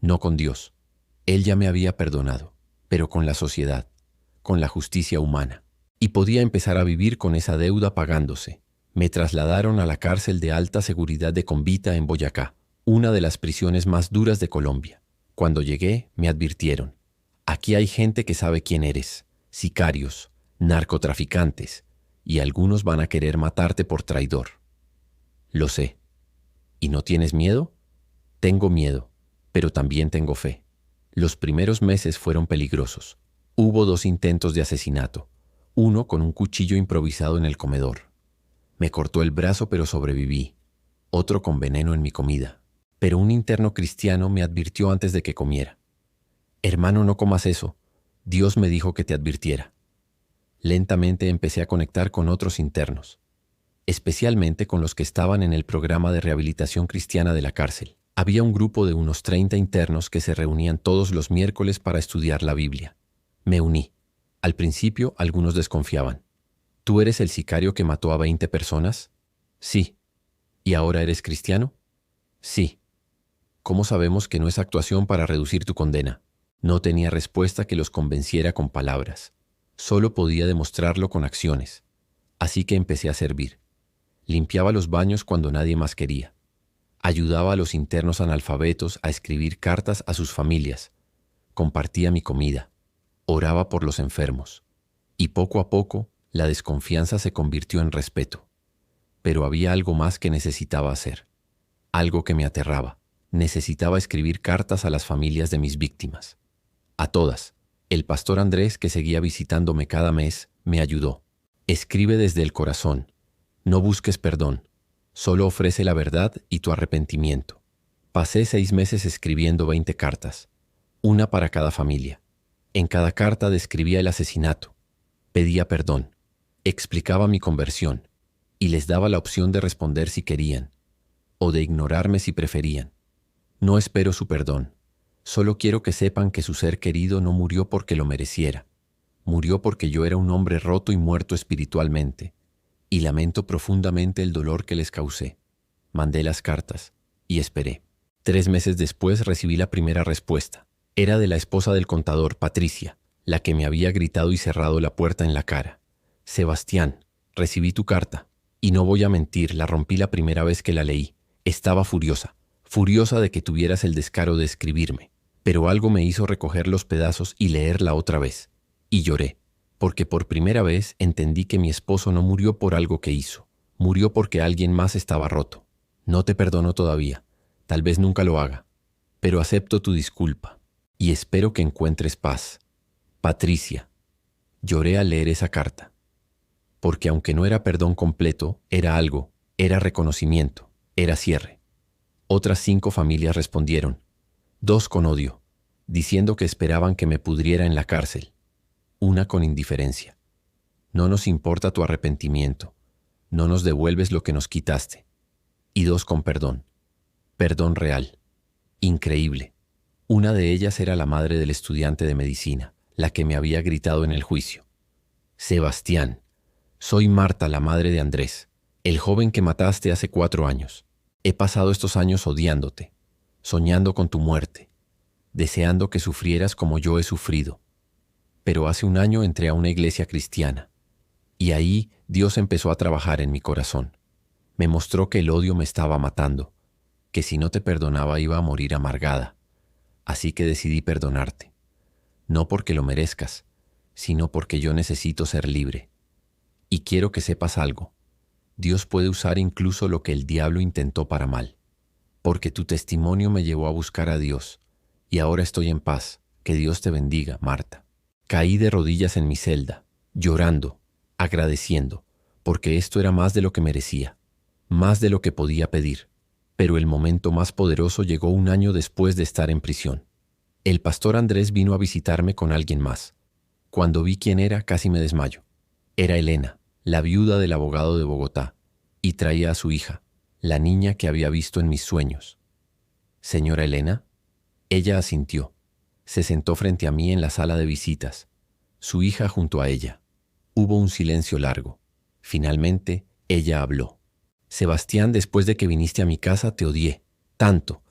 No con Dios. Él ya me había perdonado, pero con la sociedad, con la justicia humana. Y podía empezar a vivir con esa deuda pagándose. Me trasladaron a la cárcel de alta seguridad de Convita en Boyacá, una de las prisiones más duras de Colombia. Cuando llegué, me advirtieron: aquí hay gente que sabe quién eres, sicarios, narcotraficantes, y algunos van a querer matarte por traidor. Lo sé. ¿Y no tienes miedo? Tengo miedo, pero también tengo fe. Los primeros meses fueron peligrosos. Hubo 2 intentos de asesinato, uno con un cuchillo improvisado en el comedor. Me cortó el brazo pero sobreviví, otro con veneno en mi comida. Pero un interno cristiano me advirtió antes de que comiera. Hermano, no comas eso. Dios me dijo que te advirtiera. Lentamente empecé a conectar con otros internos, especialmente con los que estaban en el programa de rehabilitación cristiana de la cárcel. Había un grupo de unos 30 internos que se reunían todos los miércoles para estudiar la Biblia. Me uní. Al principio, algunos desconfiaban. ¿Tú eres el sicario que mató a 20 personas? Sí. ¿Y ahora eres cristiano? Sí. ¿Cómo sabemos que no es actuación para reducir tu condena? No tenía respuesta que los convenciera con palabras. Solo podía demostrarlo con acciones. Así que empecé a servir. Limpiaba los baños cuando nadie más quería. Ayudaba a los internos analfabetos a escribir cartas a sus familias. Compartía mi comida. Oraba por los enfermos. Y poco a poco, la desconfianza se convirtió en respeto. Pero había algo más que necesitaba hacer. Algo que me aterraba. Necesitaba escribir cartas a las familias de mis víctimas. A todas. El pastor Andrés, que seguía visitándome cada mes, me ayudó. Escribe desde el corazón. No busques perdón. Solo ofrece la verdad y tu arrepentimiento. Pasé 6 meses escribiendo 20 cartas, una para cada familia. En cada carta describía el asesinato, pedía perdón, explicaba mi conversión y les daba la opción de responder si querían o de ignorarme si preferían. No espero su perdón, solo quiero que sepan que su ser querido no murió porque lo mereciera. Murió porque yo era un hombre roto y muerto espiritualmente. Y lamento profundamente el dolor que les causé. Mandé las cartas y esperé. 3 meses después recibí la primera respuesta. Era de la esposa del contador, Patricia, la que me había gritado y cerrado la puerta en la cara. Sebastián, recibí tu carta. Y no voy a mentir, la rompí la primera vez que la leí. Estaba furiosa, furiosa de que tuvieras el descaro de escribirme. Pero algo me hizo recoger los pedazos y leerla otra vez. Y lloré, porque por primera vez entendí que mi esposo no murió por algo que hizo. Murió porque alguien más estaba roto. No te perdono todavía. Tal vez nunca lo haga. Pero acepto tu disculpa. Y espero que encuentres paz. Patricia. Lloré al leer esa carta. Porque aunque no era perdón completo, era algo, era reconocimiento, era cierre. Otras 5 familias respondieron, 2 con odio, diciendo que esperaban que me pudriera en la cárcel. 1 con indiferencia. No nos importa tu arrepentimiento, no nos devuelves lo que nos quitaste. Y 2 con perdón, perdón real. Increíble. Una de ellas era la madre del estudiante de medicina, la que me había gritado en el juicio. Sebastián. Soy Marta, la madre de Andrés, el joven que mataste hace 4 años. He pasado estos años odiándote, soñando con tu muerte, deseando que sufrieras como yo he sufrido. Pero hace 1 año entré a una iglesia cristiana, y ahí Dios empezó a trabajar en mi corazón. Me mostró que el odio me estaba matando, que si no te perdonaba iba a morir amargada. Así que decidí perdonarte, no porque lo merezcas, sino porque yo necesito ser libre. Y quiero que sepas algo. Dios puede usar incluso lo que el diablo intentó para mal. Porque tu testimonio me llevó a buscar a Dios. Y ahora estoy en paz. Que Dios te bendiga, Marta. Caí de rodillas en mi celda, llorando, agradeciendo, porque esto era más de lo que merecía, más de lo que podía pedir. Pero el momento más poderoso llegó 1 año después de estar en prisión. El pastor Andrés vino a visitarme con alguien más. Cuando vi quién era, casi me desmayo. Era Elena, la viuda del abogado de Bogotá, y traía a su hija, la niña que había visto en mis sueños. «¿Señora Elena?» Ella asintió. Se sentó frente a mí en la sala de visitas, su hija junto a ella. Hubo un silencio largo. Finalmente, ella habló. «Sebastián, después de que viniste a mi casa te odié, tanto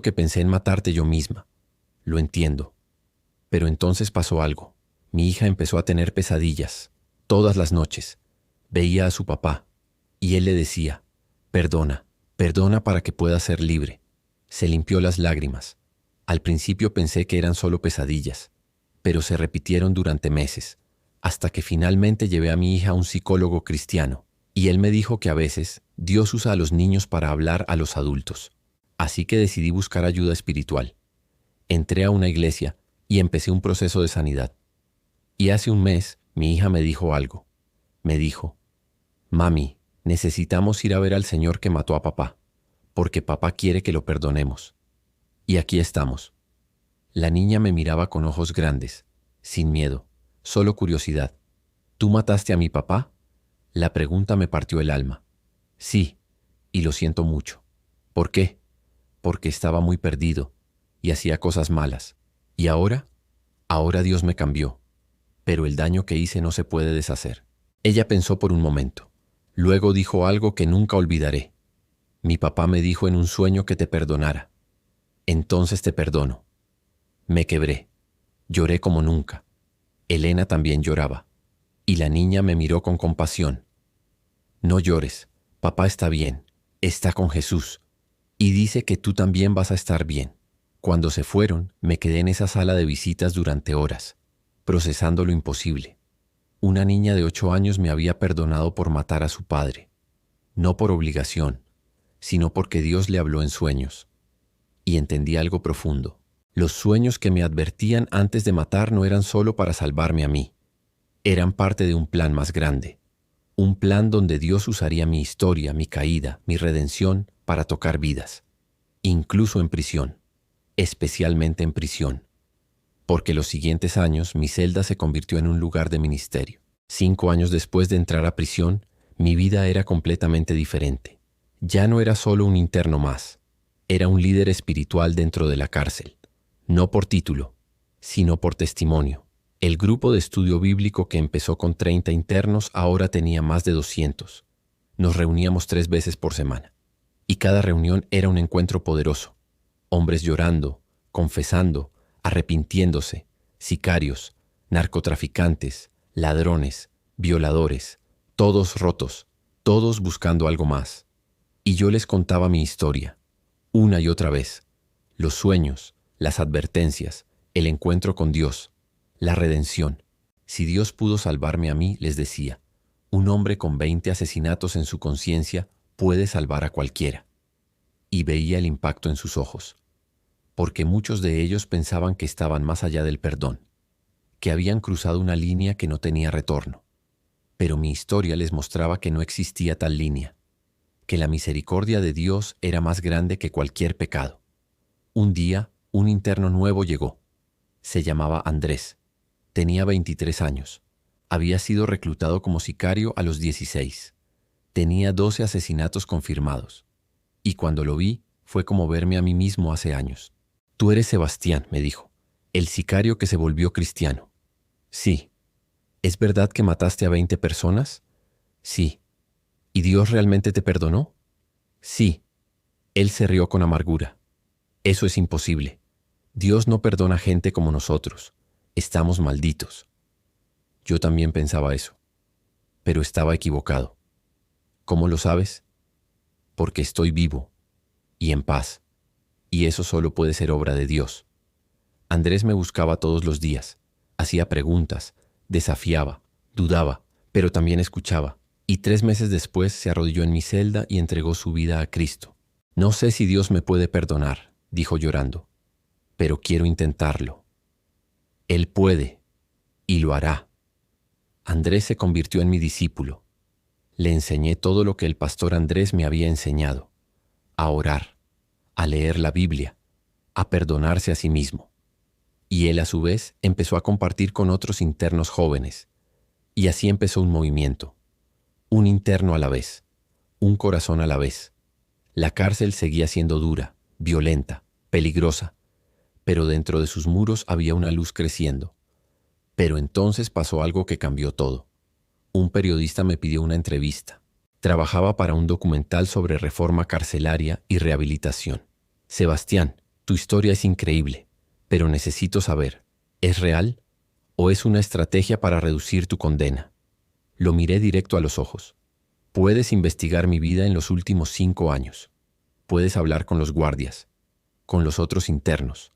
que pensé en matarte yo misma. Lo entiendo. Pero entonces pasó algo. Mi hija empezó a tener pesadillas. Todas las noches. Veía a su papá, y él le decía, perdona, perdona para que pueda ser libre. Se limpió las lágrimas. Al principio pensé que eran solo pesadillas, pero se repitieron durante meses, hasta que finalmente llevé a mi hija a un psicólogo cristiano, y él me dijo que a veces Dios usa a los niños para hablar a los adultos. Así que decidí buscar ayuda espiritual. Entré a una iglesia y empecé un proceso de sanidad. Y hace 1 mes, mi hija me dijo algo. Me dijo, «Mami, necesitamos ir a ver al señor que mató a papá, porque papá quiere que lo perdonemos». Y aquí estamos. La niña me miraba con ojos grandes, sin miedo, solo curiosidad. «¿Tú mataste a mi papá?» La pregunta me partió el alma. «Sí, y lo siento mucho». «¿Por qué?» «Porque estaba muy perdido y hacía cosas malas. ¿Y ahora?» «Ahora Dios me cambió. Pero el daño que hice no se puede deshacer». Ella pensó por un momento. Luego dijo algo que nunca olvidaré. «Mi papá me dijo en un sueño que te perdonara. Entonces te perdono». Me quebré. Lloré como nunca. Elena también lloraba. Y la niña me miró con compasión. «No llores. Papá está bien. Está con Jesús. Y dice que tú también vas a estar bien». Cuando se fueron, me quedé en esa sala de visitas durante horas, procesando lo imposible. Una niña de 8 años me había perdonado por matar a su padre. No por obligación, sino porque Dios le habló en sueños. Y entendí algo profundo. Los sueños que me advertían antes de matar no eran solo para salvarme a mí. Eran parte de un plan más grande. Un plan donde Dios usaría mi historia, mi caída, mi redención para tocar vidas. Incluso en prisión. Especialmente en prisión. Porque los siguientes años mi celda se convirtió en un lugar de ministerio. 5 años después de entrar a prisión, mi vida era completamente diferente. Ya no era solo un interno más. Era un líder espiritual dentro de la cárcel. No por título, sino por testimonio. El grupo de estudio bíblico que empezó con 30 internos ahora tenía más de 200. Nos reuníamos 3 veces por semana. Y cada reunión era un encuentro poderoso. Hombres llorando, confesando, arrepintiéndose, sicarios, narcotraficantes, ladrones, violadores, todos rotos, todos buscando algo más. Y yo les contaba mi historia, una y otra vez, los sueños, las advertencias, el encuentro con Dios, la redención. Si Dios pudo salvarme a mí, les decía, un hombre con 20 asesinatos en su conciencia puede salvar a cualquiera. Y veía el impacto en sus ojos, porque muchos de ellos pensaban que estaban más allá del perdón, que habían cruzado una línea que no tenía retorno. Pero mi historia les mostraba que no existía tal línea, que la misericordia de Dios era más grande que cualquier pecado. Un día, un interno nuevo llegó. Se llamaba Andrés. Tenía 23 años. Había sido reclutado como sicario a los 16. Tenía 12 asesinatos confirmados. Y cuando lo vi, fue como verme a mí mismo hace años. «Tú eres Sebastián», me dijo, «el sicario que se volvió cristiano». «Sí». «¿Es verdad que mataste a 20 personas?» «Sí». «¿Y Dios realmente te perdonó?» «Sí». Él se rió con amargura. «Eso es imposible. Dios no perdona gente como nosotros. Estamos malditos». Yo también pensaba eso, pero estaba equivocado. ¿Cómo lo sabes? Porque estoy vivo y en paz, y eso solo puede ser obra de Dios. Andrés me buscaba todos los días, hacía preguntas, desafiaba, dudaba, pero también escuchaba, y 3 meses después se arrodilló en mi celda y entregó su vida a Cristo. «No sé si Dios me puede perdonar», dijo llorando, «pero quiero intentarlo». Él puede, y lo hará. Andrés se convirtió en mi discípulo. Le enseñé todo lo que el pastor Andrés me había enseñado: a orar, a leer la Biblia, a perdonarse a sí mismo. Y él a su vez empezó a compartir con otros internos jóvenes. Y así empezó un movimiento. Un interno a la vez, un corazón a la vez. La cárcel seguía siendo dura, violenta, peligrosa, pero dentro de sus muros había una luz creciendo. Pero entonces pasó algo que cambió todo. Un periodista me pidió una entrevista. Trabajaba para un documental sobre reforma carcelaria y rehabilitación. «Sebastián, tu historia es increíble, pero necesito saber, ¿es real o es una estrategia para reducir tu condena?» Lo miré directo a los ojos. «Puedes investigar mi vida en los últimos 5 años. Puedes hablar con los guardias, con los otros internos,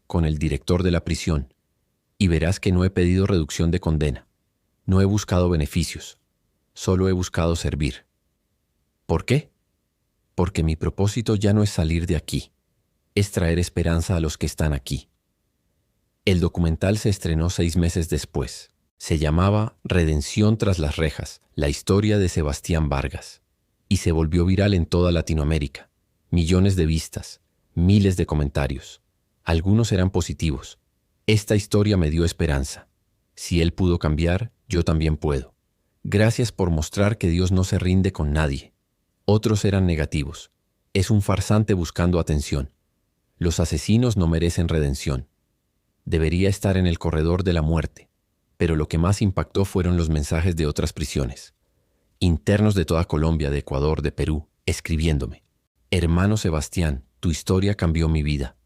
con el director de la prisión, y verás que no he pedido reducción de condena. No he buscado beneficios, solo he buscado servir». ¿Por qué? Porque mi propósito ya no es salir de aquí, es traer esperanza a los que están aquí. El documental se estrenó 6 meses después. Se llamaba Redención tras las rejas, la historia de Sebastián Vargas, y se volvió viral en toda Latinoamérica. Millones de vistas, miles de comentarios. Algunos eran positivos. Esta historia me dio esperanza. Si él pudo cambiar, yo también puedo. Gracias por mostrar que Dios no se rinde con nadie. Otros eran negativos. Es un farsante buscando atención. Los asesinos no merecen redención. Debería estar en el corredor de la muerte. Pero lo que más impactó fueron los mensajes de otras prisiones. Internos de toda Colombia, de Ecuador, de Perú, escribiéndome: «Hermano Sebastián, tu historia cambió mi vida.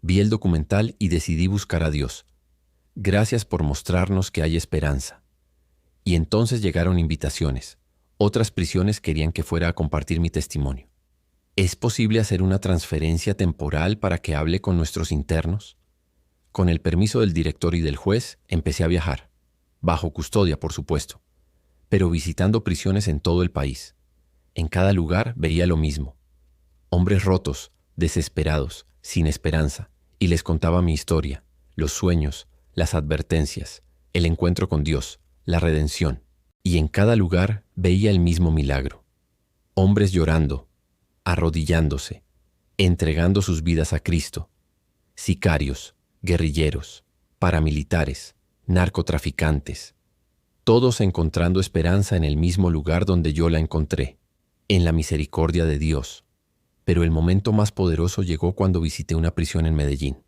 Vi el documental y decidí buscar a Dios. Gracias por mostrarnos que hay esperanza». Y entonces llegaron invitaciones. Otras prisiones querían que fuera a compartir mi testimonio. ¿Es posible hacer una transferencia temporal para que hable con nuestros internos? Con el permiso del director y del juez, empecé a viajar. Bajo custodia, por supuesto, pero visitando prisiones en todo el país. En cada lugar veía lo mismo. Hombres rotos, desesperados, sin esperanza, y les contaba mi historia, los sueños, las advertencias, el encuentro con Dios, la redención. Y en cada lugar veía el mismo milagro. Hombres llorando, arrodillándose, entregando sus vidas a Cristo. Sicarios, guerrilleros, paramilitares, narcotraficantes. Todos encontrando esperanza en el mismo lugar donde yo la encontré, en la misericordia de Dios. Pero el momento más poderoso llegó cuando visité una prisión en Medellín.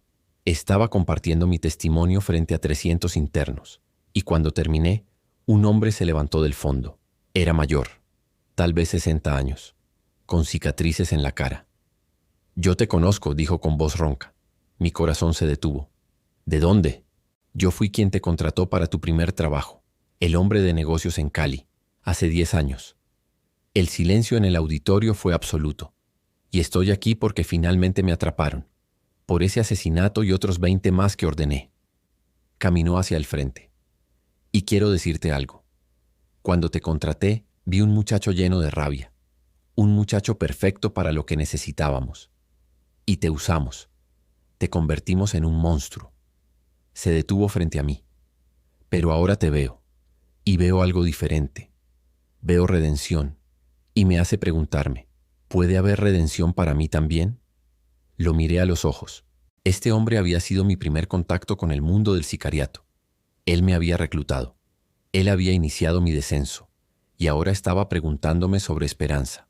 Estaba compartiendo mi testimonio frente a 300 internos, y cuando terminé, un hombre se levantó del fondo. Era mayor, tal vez 60 años, con cicatrices en la cara. «Yo te conozco», dijo con voz ronca. Mi corazón se detuvo. ¿De dónde? Yo fui quien te contrató para tu primer trabajo, el hombre de negocios en Cali, hace 10 años. El silencio en el auditorio fue absoluto. Y estoy aquí porque finalmente me atraparon, por ese asesinato y otros 20 más que ordené. Caminó hacia el frente. Y quiero decirte algo. Cuando te contraté, vi un muchacho lleno de rabia, un muchacho perfecto para lo que necesitábamos. Y te usamos. Te convertimos en un monstruo. Se detuvo frente a mí. Pero ahora te veo, y veo algo diferente. Veo redención, y me hace preguntarme, ¿puede haber redención para mí también? Lo miré a los ojos. Este hombre había sido mi primer contacto con el mundo del sicariato. Él me había reclutado. Él había iniciado mi descenso, y ahora estaba preguntándome sobre esperanza.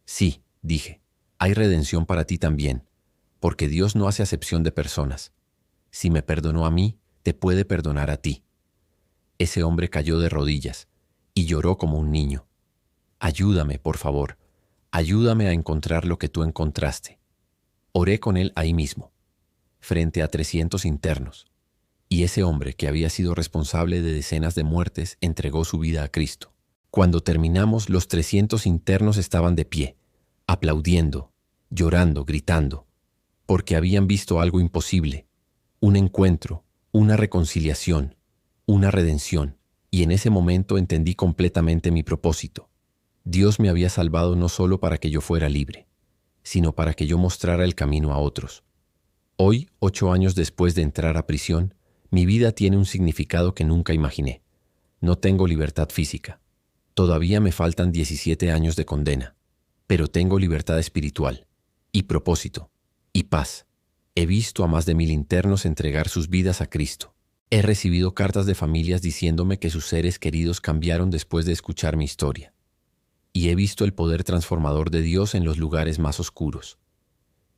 Sí, dije, hay redención para ti también, porque Dios no hace acepción de personas. Si me perdonó a mí, te puede perdonar a ti. Ese hombre cayó de rodillas y lloró como un niño. Ayúdame, por favor, ayúdame a encontrar lo que tú encontraste. Oré con él ahí mismo, frente a 300 internos, y ese hombre que había sido responsable de decenas de muertes entregó su vida a Cristo. Cuando terminamos, los 300 internos estaban de pie, aplaudiendo, llorando, gritando, porque habían visto algo imposible, un encuentro, una reconciliación, una redención, y en ese momento entendí completamente mi propósito. Dios me había salvado no solo para que yo fuera libre, sino para que yo mostrara el camino a otros. Hoy, 8 años después de entrar a prisión, mi vida tiene un significado que nunca imaginé. No tengo libertad física. Todavía me faltan 17 años de condena, pero tengo libertad espiritual, y propósito, y paz. He visto a más de 1000 internos entregar sus vidas a Cristo. He recibido cartas de familias diciéndome que sus seres queridos cambiaron después de escuchar mi historia. Y he visto el poder transformador de Dios en los lugares más oscuros.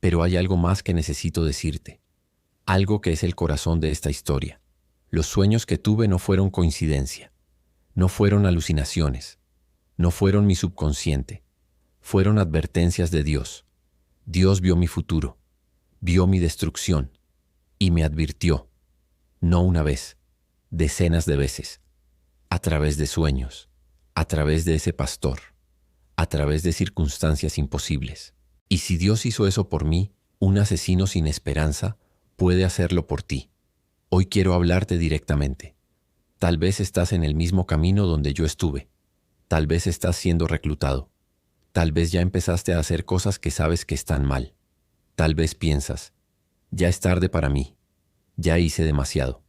Pero hay algo más que necesito decirte, algo que es el corazón de esta historia. Los sueños que tuve no fueron coincidencia, no fueron alucinaciones, no fueron mi subconsciente, fueron advertencias de Dios. Dios vio mi futuro, vio mi destrucción y me advirtió, no una vez, decenas de veces, a través de sueños, a través de ese pastor, a través de circunstancias imposibles. Y si Dios hizo eso por mí, un asesino sin esperanza puede hacerlo por ti. Hoy quiero hablarte directamente. Tal vez estás en el mismo camino donde yo estuve. Tal vez estás siendo reclutado. Tal vez ya empezaste a hacer cosas que sabes que están mal. Tal vez piensas, ya es tarde para mí. Ya hice demasiado.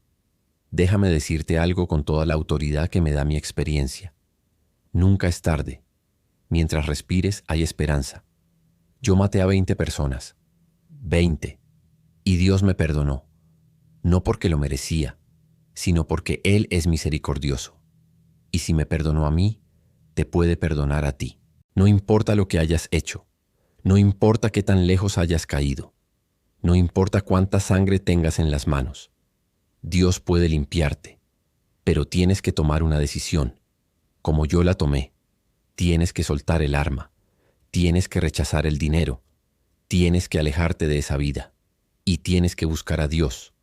Déjame decirte algo con toda la autoridad que me da mi experiencia. Nunca es tarde. Mientras respires, hay esperanza. Yo maté a 20 personas. 20. Y Dios me perdonó. No porque lo merecía, sino porque Él es misericordioso. Y si me perdonó a mí, te puede perdonar a ti. No importa lo que hayas hecho. No importa qué tan lejos hayas caído. No importa cuánta sangre tengas en las manos. Dios puede limpiarte. Pero tienes que tomar una decisión. Como yo la tomé. Tienes que soltar el arma. Tienes que rechazar el dinero. Tienes que alejarte de esa vida. Y tienes que buscar a Dios.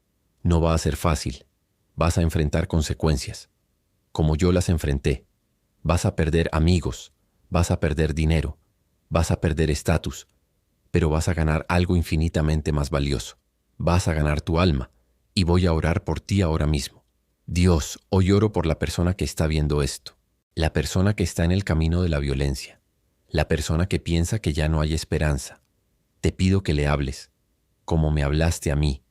No va a ser fácil. Vas a enfrentar consecuencias. Como yo las enfrenté. Vas a perder amigos. Vas a perder dinero. Vas a perder estatus. Pero vas a ganar algo infinitamente más valioso. Vas a ganar tu alma. Y voy a orar por ti ahora mismo. Dios, hoy oro por la persona que está viendo esto. La persona que está en el camino de la violencia. La persona que piensa que ya no hay esperanza. Te pido que le hables, como me hablaste a mí,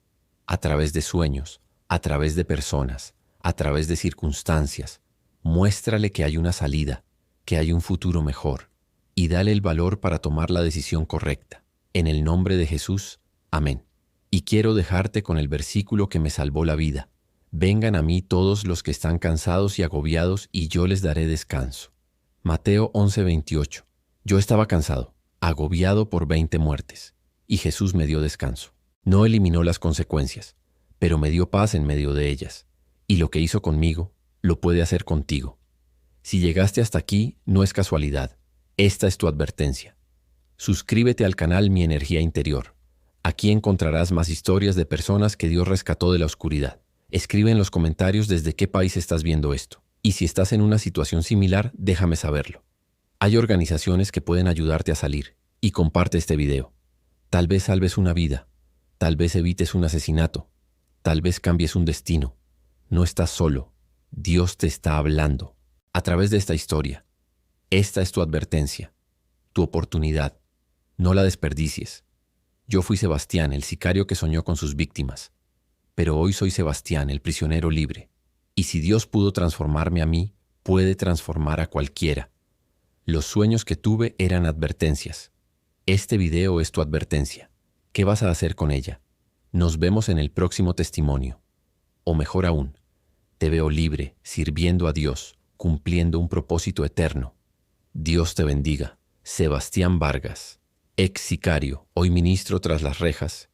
a través de sueños, a través de personas, a través de circunstancias. Muéstrale que hay una salida, que hay un futuro mejor, y dale el valor para tomar la decisión correcta. En el nombre de Jesús, amén. Y quiero dejarte con el versículo que me salvó la vida. Vengan a mí todos los que están cansados y agobiados, y yo les daré descanso. Mateo 11:28. Yo estaba cansado, agobiado por 20 muertes, y Jesús me dio descanso. No eliminó las consecuencias, pero me dio paz en medio de ellas. Y lo que hizo conmigo, lo puede hacer contigo. Si llegaste hasta aquí, no es casualidad. Esta es tu advertencia. Suscríbete al canal Mi Energía Interior. Aquí encontrarás más historias de personas que Dios rescató de la oscuridad. Escribe en los comentarios desde qué país estás viendo esto. Y si estás en una situación similar, déjame saberlo. Hay organizaciones que pueden ayudarte a salir. Y comparte este video. Tal vez salves una vida. Tal vez evites un asesinato. Tal vez cambies un destino. No estás solo. Dios te está hablando. A través de esta historia. Esta es tu advertencia. Tu oportunidad. No la desperdicies. Yo fui Sebastián, el sicario que soñó con sus víctimas. Pero hoy soy Sebastián, el prisionero libre. Y si Dios pudo transformarme a mí, puede transformar a cualquiera. Los sueños que tuve eran advertencias. Este video es tu advertencia. ¿Qué vas a hacer con ella? Nos vemos en el próximo testimonio. O mejor aún, te veo libre, sirviendo a Dios, cumpliendo un propósito eterno. Dios te bendiga. Sebastián Vargas, ex sicario, hoy ministro tras las rejas,